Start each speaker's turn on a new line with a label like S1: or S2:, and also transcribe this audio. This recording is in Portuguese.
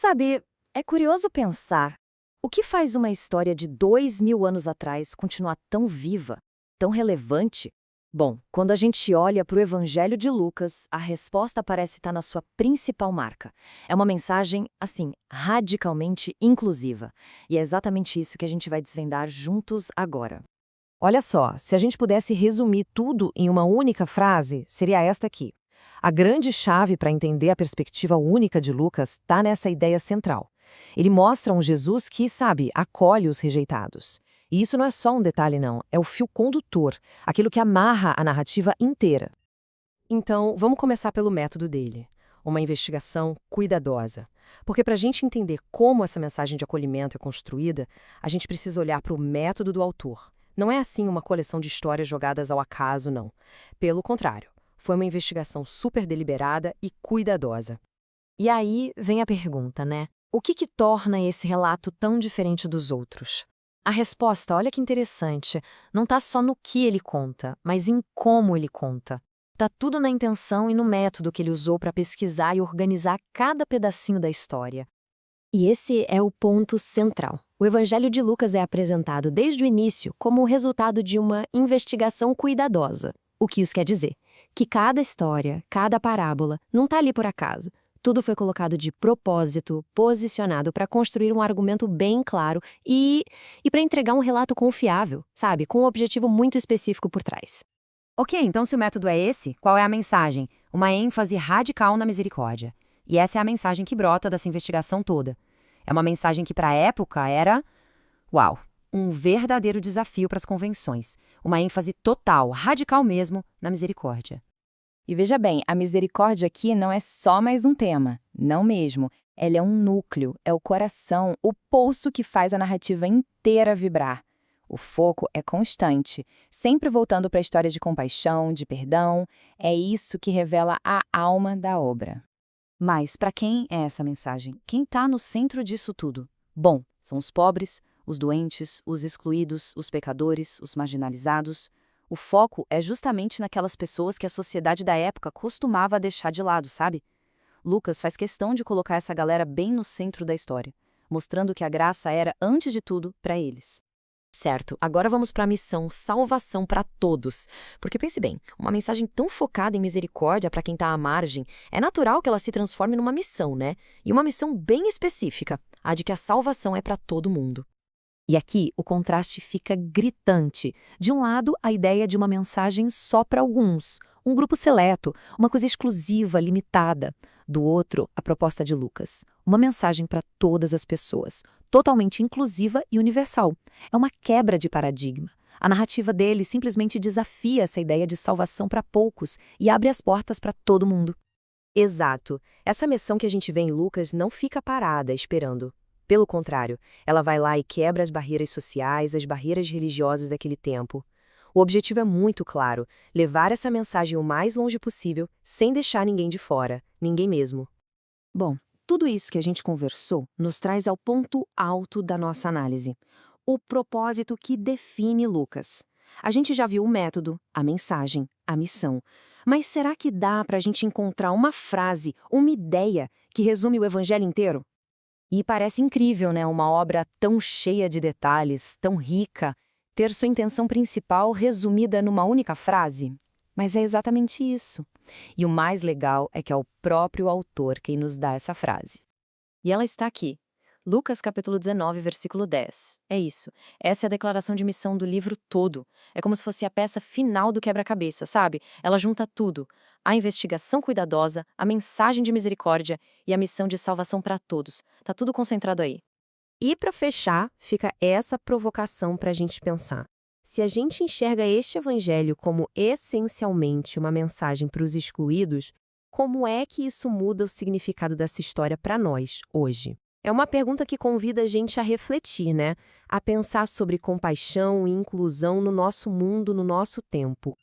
S1: Sabe, é curioso pensar o que faz uma história de 2000 anos atrás continuar tão viva, tão relevante? Bom, quando a gente olha para o Evangelho de Lucas, a resposta parece estar na sua principal marca. É uma mensagem, assim, radicalmente inclusiva. E é exatamente isso que a gente vai desvendar juntos agora. Olha só, se a gente pudesse resumir tudo em uma única frase, seria esta aqui. A grande chave para entender a perspectiva única de Lucas está nessa ideia central. Ele mostra um Jesus que, sabe, acolhe os rejeitados. E isso não é só um detalhe, não. É o fio condutor, aquilo que amarra a narrativa inteira.
S2: Então, vamos começar pelo método dele. Uma investigação cuidadosa. Porque para a gente entender como essa mensagem de acolhimento é construída, a gente precisa olhar para o método do autor. Não é assim uma coleção de histórias jogadas ao acaso, não. Pelo contrário, foi uma investigação super deliberada e cuidadosa.
S1: E aí vem a pergunta, né? O que torna esse relato tão diferente dos outros? A resposta, olha que interessante, não está só no que ele conta, mas em como ele conta. Está tudo na intenção e no método que ele usou para pesquisar e organizar cada pedacinho da história. E esse é o ponto central. O Evangelho de Lucas é apresentado desde o início como o resultado de uma investigação cuidadosa. O que isso quer dizer? Que cada história, cada parábola, não está ali por acaso. Tudo foi colocado de propósito, posicionado para construir um argumento bem claro e para entregar um relato confiável, sabe? Com um objetivo muito específico por trás.
S3: Ok, então se o método é esse, qual é a mensagem? Uma ênfase radical na misericórdia. E essa é a mensagem que brota dessa investigação toda. É uma mensagem que, para a época, era, uau, um verdadeiro desafio para as convenções. Uma ênfase total, radical mesmo, na misericórdia.
S4: E veja bem, a misericórdia aqui não é só mais um tema, não mesmo. Ela é um núcleo, é o coração, o pulso que faz a narrativa inteira vibrar. O foco é constante, sempre voltando para a história de compaixão, de perdão. É isso que revela a alma da obra.
S1: Mas para quem é essa mensagem? Quem está no centro disso tudo? Bom, são os pobres, os doentes, os excluídos, os pecadores, os marginalizados. O foco é justamente naquelas pessoas que a sociedade da época costumava deixar de lado, sabe? Lucas faz questão de colocar essa galera bem no centro da história, mostrando que a graça era, antes de tudo, para eles. Certo, agora vamos para a missão salvação para todos. Porque pense bem, uma mensagem tão focada em misericórdia para quem está à margem, é natural que ela se transforme numa missão, né? E uma missão bem específica, a de que a salvação é para todo mundo. E aqui o contraste fica gritante. De um lado, a ideia de uma mensagem só para alguns, um grupo seleto, uma coisa exclusiva, limitada. Do outro, a proposta de Lucas, uma mensagem para todas as pessoas, totalmente inclusiva e universal. É uma quebra de paradigma. A narrativa dele simplesmente desafia essa ideia de salvação para poucos e abre as portas para todo mundo.
S2: Exato. Essa missão que a gente vê em Lucas não fica parada, esperando. Pelo contrário, ela vai lá e quebra as barreiras sociais, as barreiras religiosas daquele tempo. O objetivo é muito claro, levar essa mensagem o mais longe possível, sem deixar ninguém de fora, ninguém mesmo.
S1: Bom, tudo isso que a gente conversou nos traz ao ponto alto da nossa análise. O propósito que define Lucas. A gente já viu o método, a mensagem, a missão. Mas será que dá para a gente encontrar uma frase, uma ideia que resume o evangelho inteiro? E parece incrível, né? Uma obra tão cheia de detalhes, tão rica, ter sua intenção principal resumida numa única frase. Mas é exatamente isso. E o mais legal é que é o próprio autor quem nos dá essa frase. E ela está aqui. Lucas capítulo 19, versículo 10. É isso. Essa é a declaração de missão do livro todo. É como se fosse a peça final do quebra-cabeça, sabe? Ela junta tudo. A investigação cuidadosa, a mensagem de misericórdia e a missão de salvação para todos. Tá tudo concentrado aí. E para fechar, fica essa provocação para a gente pensar. Se a gente enxerga este evangelho como essencialmente uma mensagem para os excluídos, como é que isso muda o significado dessa história para nós, hoje? É uma pergunta que convida a gente a refletir, né? A pensar sobre compaixão e inclusão no nosso mundo, no nosso tempo.